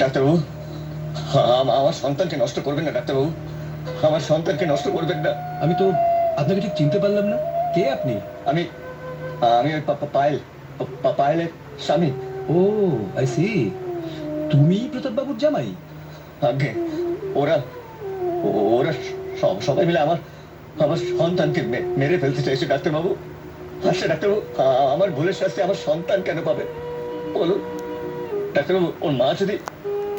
ডাক্তারবাবু, আমার সন্তানকে নষ্ট করবেন না ডাক্তারবাবু, আমার সন্তানকে নষ্ট করবেন না। আমি তো আপনাকে ঠিক চিনতে পারলাম না, কে আপনি? আমি আমি ওই পায়েল, পায়েলের স্বামী। ও, আই সি। তুমি প্রতাপ বাবুর জামাই? আগে ওরা ওরা সবাই মিলে আমার আমার সন্তানকে মেরে ফেলতে চাইছে ডাক্তারবাবু। আচ্ছা ডাক্তারবাবু, আমার ভুলের শাস্তি আমার সন্তান কেন পাবে বলুন ডাক্তারবাবু?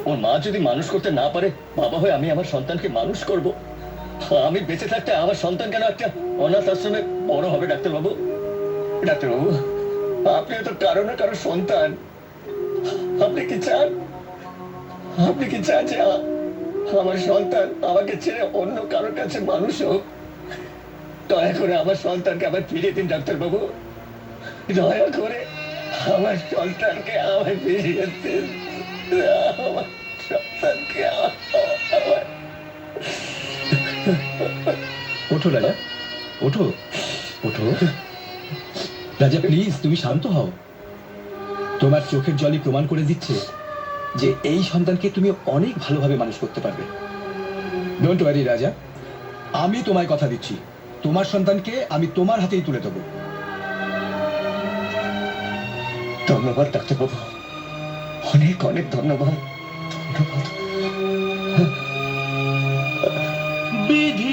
ওর মা যদি মানুষ করতে না পারে, বাবা হয়ে আমি আমার সন্তানকে মানুষ করব। আমি বেঁচে থাকতে আমার সন্তান কেন একটা অনাথ আশ্রমে বড় হবে ডাক্তারবাবু? ডাক্তারবাবু, আপনিও তো কারো না কারো সন্তান। আপনি কি চান যে আমার সন্তান আমাকে ছেড়ে অন্য কারোর কাছে মানুষ হোক? দয়া করে আমার সন্তানকে আবার ফিরিয়ে দিন ডাক্তারবাবু, দয়া করে আমার সন্তানকে আমার ফিরিয়ে দিন। আমার সন্তানকে আমার ওঠো রাজা, ওঠো, ওঠো। রাজা প্লিজ, তুমি শান্ত হও। তোমার চোখের জলই প্রমাণ করে দিচ্ছে যে এই সন্তানকে তুমি অনেক ভালোভাবে মানুষ করতে পারবে। ডোন্ট ওয়ারি রাজা, আমি তোমায় কথা দিচ্ছি, তোমার সন্তানকে আমি তোমার হাতেই তুলে দেবো। ধন্যবাদ ডাক্তারবাবু, অনেক অনেক ধন্যবাদ, ধন্যবাদ।